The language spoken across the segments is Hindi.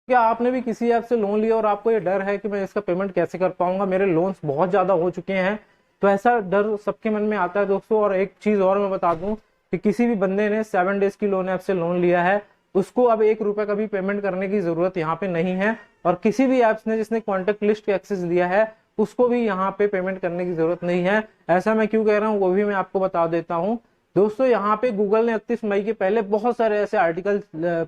क्या आपने भी किसी ऐप से लोन लिया और आपको ये डर है कि मैं इसका पेमेंट कैसे कर पाऊंगा, मेरे लोन्स बहुत ज्यादा हो चुके हैं? तो ऐसा डर सबके मन में आता है दोस्तों। और एक चीज और मैं बता दूं कि किसी भी बंदे ने 7 डेज की लोन ऐप से लोन लिया है, उसको अब 1 रुपए का भी पेमेंट करने की जरूरत यहाँ पे नहीं है। और किसी भी ऐप्स ने जिसने कॉन्टेक्ट लिस्ट का एक्सेस दिया है, उसको भी यहाँ पे पेमेंट करने की जरूरत नहीं है। ऐसा मैं क्यों कह रहा हूँ वो भी मैं आपको बता देता हूँ दोस्तों। यहाँ पे गूगल ने 31 मई के पहले बहुत सारे ऐसे आर्टिकल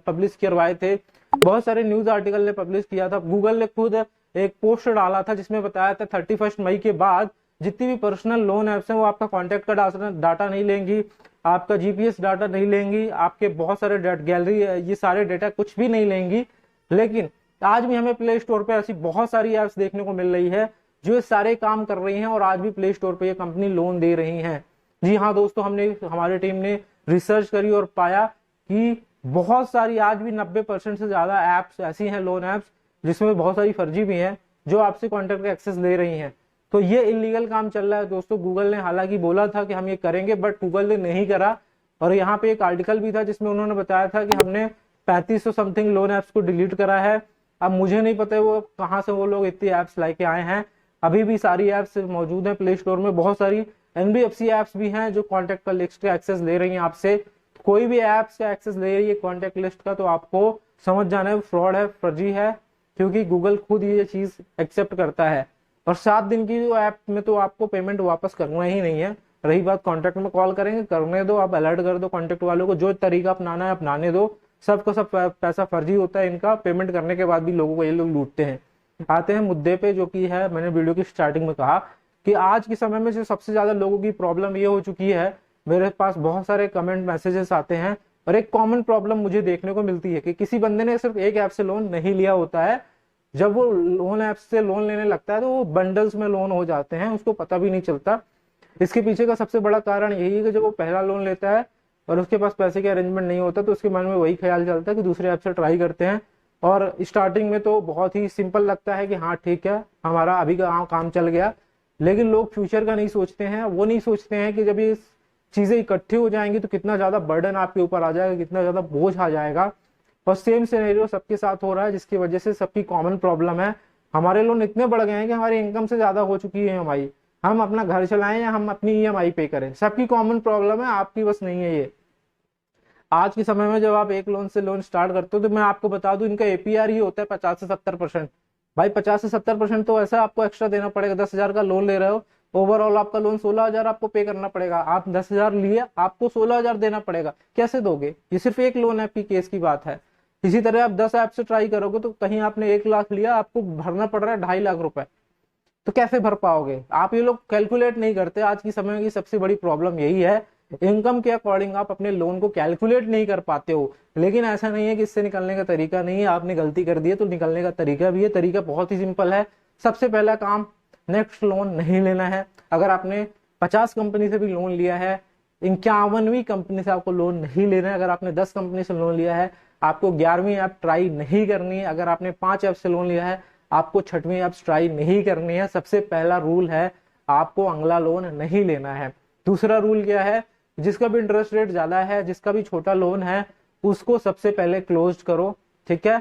पब्लिश करवाए थे, बहुत सारे न्यूज आर्टिकल ने पब्लिश किया था। गूगल ने खुद एक पोस्ट डाला था जिसमें बताया था 31 मई के बाद जितनी भी पर्सनल लोन ऐप्स हैं वो आपका कॉन्टेक्ट का डाटा नहीं लेंगी, आपका जीपीएस डाटा नहीं लेंगी, आपके बहुत सारे गैलरी ये सारे डाटा कुछ भी नहीं लेंगी। लेकिन आज भी हमें प्ले स्टोर पे ऐसी बहुत सारी ऐप्स देखने को मिल रही है जो ये सारे काम कर रही हैं और आज भी प्ले स्टोर पे ये कंपनी लोन दे रही हैं। जी हाँ दोस्तों, हमारी टीम ने रिसर्च करी और पाया कि बहुत सारी आज भी 90% से ज्यादा ऐप्स ऐसी हैं, लोन ऐप्स, जिसमें बहुत सारी फर्जी भी हैं जो आपसे कॉन्टेक्ट का एक्सेस ले रही हैं। तो ये इलीगल काम चल रहा है दोस्तों। गूगल ने हालांकि बोला था कि हम ये करेंगे, बट गूगल ने नहीं करा। और यहाँ पे एक आर्टिकल भी था जिसमें उन्होंने बताया था कि हमने 3500 समथिंग लोन ऐप्स को डिलीट करा है। अब मुझे नहीं पता वो कहाँ से वो लोग इतनी ऐप्स लाके आए हैं। अभी भी सारी ऐप्स मौजूद हैं प्ले स्टोर में। बहुत सारी एनबीएफसी ऐप्स भी हैं जो कॉन्टेक्ट का लिस्ट का एक्सेस ले रही हैं आपसे। कोई भी ऐप्स का एक्सेस ले रही है कॉन्टेक्ट लिस्ट का, तो आपको समझ जाना है फ्रॉड है, फर्जी है, क्योंकि गूगल खुद ये चीज एक्सेप्ट करता है। और 7 दिन की जो ऐप में तो आपको पेमेंट वापस करना ही नहीं है। रही बात कॉन्टेक्ट में कॉल करेंगे, करने दो, आप अलर्ट कर दो कॉन्टेक्ट वालों को, जो तरीका अपनाना है अपनाने दो। सबको सब पैसा फर्जी होता है इनका, पेमेंट करने के बाद भी लोगों को ये लोग लूटते हैं। आते हैं मुद्दे पे, जो कि है मैंने वीडियो की स्टार्टिंग में कहा कि आज के समय में जो सबसे ज्यादा लोगों की प्रॉब्लम ये हो चुकी है, मेरे पास बहुत सारे कमेंट मैसेजेस आते हैं और एक कॉमन प्रॉब्लम मुझे देखने को मिलती है कि किसी बंदे ने सिर्फ एक ऐप से लोन नहीं लिया होता है, जब वो लोन ऐप से लोन लेने लगता है तो वो बंडल्स में लोन हो जाते हैं, उसको पता भी नहीं चलता। इसके पीछे का सबसे बड़ा कारण यही है कि जब वो पहला लोन लेता है और उसके पास पैसे के अरेंजमेंट नहीं होता, तो उसके मन में वही ख्याल चलता है कि दूसरे ऐप से ट्राई करते हैं। और स्टार्टिंग में तो बहुत ही सिंपल लगता है कि हाँ ठीक है, हमारा अभी का काम चल गया। लेकिन लोग फ्यूचर का नहीं सोचते हैं। वो नहीं सोचते हैं कि जब ये चीजें इकट्ठी हो जाएंगी तो कितना ज्यादा बर्डन आपके ऊपर आ जाएगा, कितना ज्यादा बोझ आ जाएगा। और सेम सिनेरियो सबके साथ हो रहा है, जिसकी वजह से सबकी कॉमन प्रॉब्लम है। हमारे लोन इतने बढ़ गए हैं कि हमारी इनकम से ज्यादा हो चुकी है ईएमआई। हम अपना घर चलाएं या हम अपनी ईएमआई पे करें, सबकी कॉमन प्रॉब्लम है, आपकी बस नहीं है ये। आज के समय में जब आप एक लोन से लोन स्टार्ट करते हो तो मैं आपको बता दूं इनका एपीआर ही होता है 50 से 70%। भाई 50 से 70% तो ऐसा आपको एक्स्ट्रा देना पड़ेगा। 10,000 का लोन ले रहे हो, ओवरऑल आपका लोन 16,000 आपको पे करना पड़ेगा। आप 10,000 लिए, आपको 16,000 देना पड़ेगा। कैसे दोगे? ये सिर्फ एक लोन ऐप की केस की बात है। इसी तरह आप 10 ऐप से ट्राई करोगे तो कहीं आपने 1 लाख लिया, आपको भरना पड़ रहा है 2.5 लाख रुपए, तो कैसे भर पाओगे आप? ये लोग कैलकुलेट नहीं करते। आज की समय की सबसे बड़ी प्रॉब्लम यही है, इनकम के अकॉर्डिंग आप अपने लोन को कैलकुलेट नहीं कर पाते हो। लेकिन ऐसा नहीं है कि इससे निकलने का तरीका नहीं है, आपने गलती कर दी है तो निकलने का तरीका भी है। तरीका बहुत ही सिंपल है। सबसे पहला काम, नेक्स्ट लोन नहीं लेना है। अगर आपने 50 कंपनी से भी लोन लिया है, 51वीं कंपनी से आपको लोन नहीं लेना है। अगर आपने 10 कंपनी से लोन लिया है, आपको 11वीं ऐप ट्राई नहीं करनी है। अगर आपने 5 ऐप से लोन लिया है, आपको 6वीं ऐप ट्राई नहीं करनी है। सबसे पहला रूल है, आपको अगला लोन नहीं लेना है। दूसरा रूल क्या है? जिसका भी इंटरेस्ट रेट ज्यादा है, जिसका भी छोटा लोन है, उसको सबसे पहले क्लोज करो। ठीक है,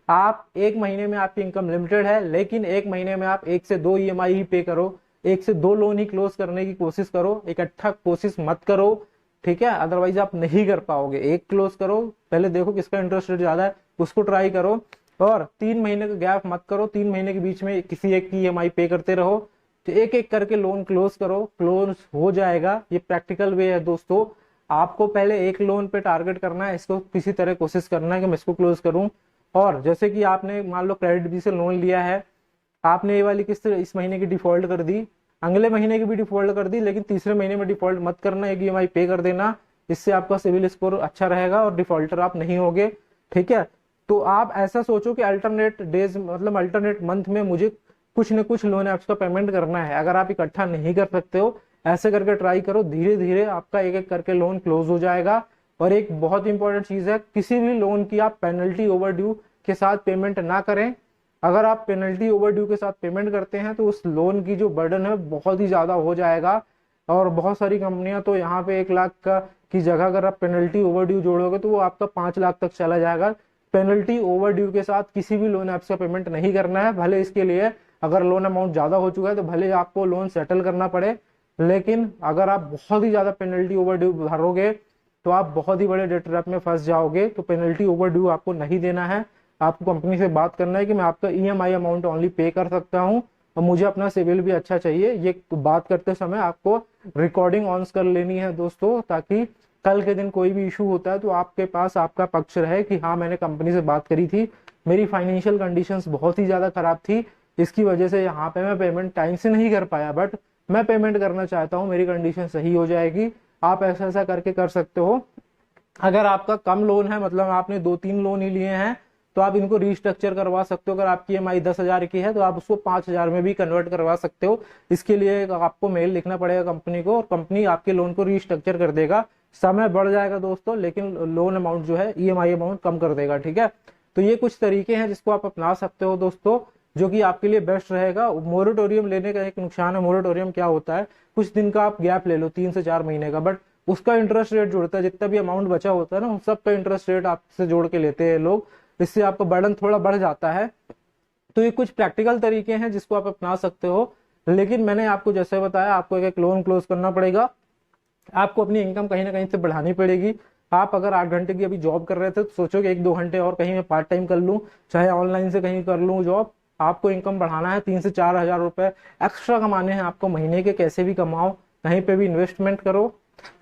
आप 1 महीने में आपकी इनकम लिमिटेड है, लेकिन 1 महीने में आप 1 से 2 ईएमआई ही पे करो। 1 से 2 लोन ही क्लोज करने की कोशिश करो, इकट्ठा कोशिश मत करो। ठीक है, अदरवाइज आप नहीं कर पाओगे। एक क्लोज करो, पहले देखो किसका इंटरेस्ट रेट ज्यादा है, उसको ट्राई करो। और 3 महीने का गैप मत करो, 3 महीने के बीच में किसी एक की ईएमआई पे करते रहो। तो एक एक करके लोन क्लोज करो, क्लोज हो जाएगा। ये प्रैक्टिकल वे है दोस्तों। आपको पहले एक लोन पे टारगेट करना है, इसको किसी तरह कोशिश करना है कि मैं इसको क्लोज करूं। और जैसे कि आपने मान लो क्रेडिट बी से लोन लिया है, आपने ये वाली किस्त इस महीने की डिफॉल्ट कर दी, अगले महीने की भी डिफॉल्ट कर दी, लेकिन तीसरे महीने में डिफॉल्ट मत करना, एक ईएमआई पे कर देना। इससे आपका सिविल स्कोर अच्छा रहेगा और डिफॉल्टर आप नहीं होगे। ठीक है, तो आप ऐसा सोचो कि अल्टरनेट डेज, मतलब अल्टरनेट मंथ में मुझे कुछ न कुछ लोन ऐप्स का पेमेंट करना है। अगर आप इकट्ठा नहीं कर सकते हो, ऐसे करके ट्राई करो, धीरे धीरे आपका एक एक करके लोन क्लोज हो जाएगा। और एक बहुत इंपॉर्टेंट चीज है, किसी भी लोन की आप पेनल्टी ओवरड्यू के साथ पेमेंट ना करें। अगर आप पेनल्टी ओवरड्यू के साथ पेमेंट करते हैं तो उस लोन की जो बर्डन है बहुत ही ज्यादा हो जाएगा। और बहुत सारी कंपनियां तो यहाँ पे 1 लाख का की जगह अगर आप पेनल्टी ओवरड्यू जोड़ोगे तो वो आपका 5 लाख तक चला जाएगा। पेनल्टी ओवर ड्यू के साथ किसी भी लोन ऐप्स का पेमेंट नहीं करना है। भले इसके लिए अगर लोन अमाउंट ज्यादा हो चुका है तो भले आपको लोन सेटल करना पड़े, लेकिन अगर आप बहुत ही ज्यादा पेनल्टी ओवर ड्यू भरोगे तो आप बहुत ही बड़े डेट ट्रैप में फंस जाओगे। तो पेनल्टी ओवर ड्यू आपको नहीं देना है। आपको कंपनी से बात करना है कि मैं आपका ईएमआई अमाउंट ओनली पे कर सकता हूँ और मुझे अपना सिविल भी अच्छा चाहिए। ये बात करते समय आपको रिकॉर्डिंग ऑन कर लेनी है दोस्तों, ताकि कल के दिन कोई भी इशू होता है तो आपके पास आपका पक्ष रहे कि हाँ मैंने कंपनी से बात करी थी, मेरी फाइनेंशियल कंडीशंस बहुत ही ज्यादा खराब थी, इसकी वजह से यहाँ पे मैं पेमेंट टाइम से नहीं कर पाया, बट मैं पेमेंट करना चाहता हूँ, मेरी कंडीशन सही हो जाएगी। आप ऐसा ऐसा करके कर सकते हो। अगर आपका कम लोन है, मतलब आपने 2-3 लोन ही लिए हैं, तो आप इनको रीस्ट्रक्चर करवा सकते हो। अगर आपकी ईएमआई 10,000 की है तो आप उसको 5,000 में भी कन्वर्ट करवा सकते हो। इसके लिए आपको मेल लिखना पड़ेगा कंपनी को और कंपनी आपके लोन को रीस्ट्रक्चर कर देगा। समय बढ़ जाएगा दोस्तों, लेकिन लोन अमाउंट जो है ईएमआई अमाउंट कम कर देगा, ठीक है। तो ये कुछ तरीके हैं जिसको आप अपना सकते हो दोस्तों, जो कि आपके लिए बेस्ट रहेगा। मोरेटोरियम लेने का एक नुकसान है, मोरेटोरियम क्या होता है, कुछ दिन का आप गैप ले लो 3 से 4 महीने का, बट उसका इंटरेस्ट रेट जुड़ता है, जितना भी अमाउंट बचा होता है ना उन सब का इंटरेस्ट रेट आपसे जोड़ के लेते हैं लोग, इससे आपका बर्डन थोड़ा बढ़ जाता है। तो ये कुछ प्रैक्टिकल तरीके हैं जिसको आप अपना सकते हो। लेकिन मैंने आपको जैसे बताया, आपको एक लोन क्लोज करना पड़ेगा, आपको अपनी इनकम कहीं ना कहीं से बढ़ानी पड़ेगी। आप अगर 8 घंटे की अभी जॉब कर रहे थे तो सोचो कि 1-2 घंटे और कहीं मैं पार्ट टाइम कर लूं, चाहे ऑनलाइन से कहीं कर लूं जॉब। आपको इनकम बढ़ाना है, 3 से 4 हजार रुपए एक्स्ट्रा कमाने हैं आपको महीने के, कैसे भी कमाओ, कहीं पे भी इन्वेस्टमेंट करो,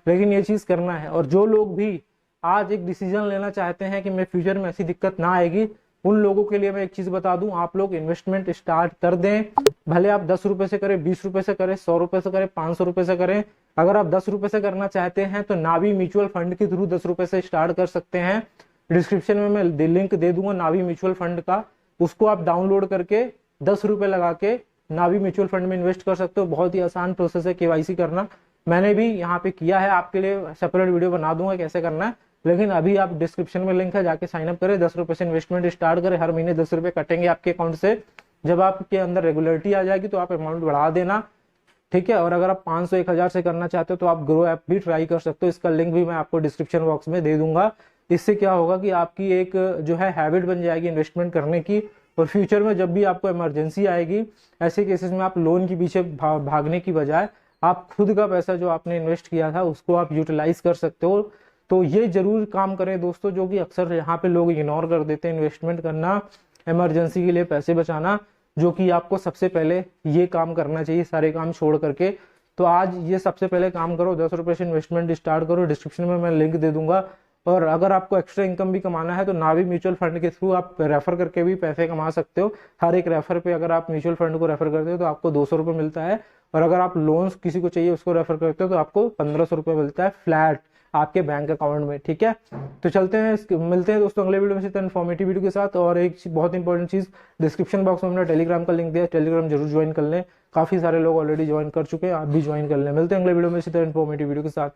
लेकिन ये चीज करना है। और जो लोग भी आज एक डिसीजन लेना चाहते हैं कि मैं फ्यूचर में ऐसी दिक्कत ना आएगी, उन लोगों के लिए मैं एक चीज बता दूं, आप लोग इन्वेस्टमेंट स्टार्ट कर दें। भले आप 10 रुपए से करें, 20 रुपए से करें, 100 रुपए से करें, 500 रुपए से करें। अगर आप 10 रुपए से करना चाहते हैं तो नावी म्यूचुअल फंड के थ्रू 10 रुपए से स्टार्ट कर सकते हैं। डिस्क्रिप्शन में मैं लिंक दे दूंगा नावी म्यूचुअल फंड का, उसको आप डाउनलोड करके 10 रुपए लगा के नावी म्यूचुअल फंड में इन्वेस्ट कर सकते हो। बहुत ही आसान प्रोसेस है केवाईसी करना, मैंने भी यहाँ पे किया है, आपके लिए सेपरेट वीडियो बना दूंगा कैसे करना है। लेकिन अभी आप डिस्क्रिप्शन में लिंक है, जाके साइन अप करें, 10 रुपए से इन्वेस्टमेंट स्टार्ट करें, हर महीने 10 रुपए कटेंगे आपके अकाउंट से। जब आपके अंदर रेगुलरिटी आ जाएगी तो आप अमाउंट बढ़ा देना, ठीक है। और अगर आप 500-1000 से करना चाहते हो तो आप ग्रो ऐप भी ट्राई कर सकते हो, इसका लिंक भी मैं आपको डिस्क्रिप्शन बॉक्स में दे दूंगा। इससे क्या होगा कि आपकी एक जो है हैबिट बन जाएगी इन्वेस्टमेंट करने की, और फ्यूचर में जब भी आपको इमरजेंसी आएगी, ऐसे केसेस में आप लोन के पीछे भागने की बजाय आप खुद का पैसा जो आपने इन्वेस्ट किया था उसको आप यूटिलाइज कर सकते हो। तो ये जरूर काम करें दोस्तों, जो कि अक्सर यहाँ पे लोग इग्नोर कर देते हैं, इन्वेस्टमेंट करना, इमरजेंसी के लिए पैसे बचाना, जो कि आपको सबसे पहले ये काम करना चाहिए सारे काम छोड़ करके। तो आज ये सबसे पहले काम करो, 10 रुपए से इन्वेस्टमेंट स्टार्ट करो, डिस्क्रिप्शन में मैं लिंक दे दूंगा। और अगर आपको एक्स्ट्रा इनकम भी कमाना है तो नावी म्यूचुअल फंड के थ्रू आप रेफर करके भी पैसे कमा सकते हो। हर एक रेफर पे अगर आप म्यूचुअल फंड को रेफर करते हो तो आपको 200 रुपये मिलता है, और अगर आप लोन्स किसी को चाहिए उसको रेफर करते हो तो आपको 1500 रुपये मिलता है फ्लैट आपके बैंक अकाउंट में, ठीक है। तो चलते हैं, मिलते हैं दोस्तों अगले वीडियो में से इन्फॉर्मेटिव वीडियो के साथ। और एक बहुत इंपॉर्टेंट चीज, डिस्क्रिप्शन बॉक्स में हमने टेलीग्राम का लिंक दिया, टेलीग्राम जरूर ज्वाइन कर लें, काफी सारे लोग ऑलरेडी ज्वाइन कर चुके हैं, आप भी ज्वाइन कर लें। मिलते हैं अगले वीडियो में इसी तरह इन्फॉर्मेटिव वीडियो के साथ।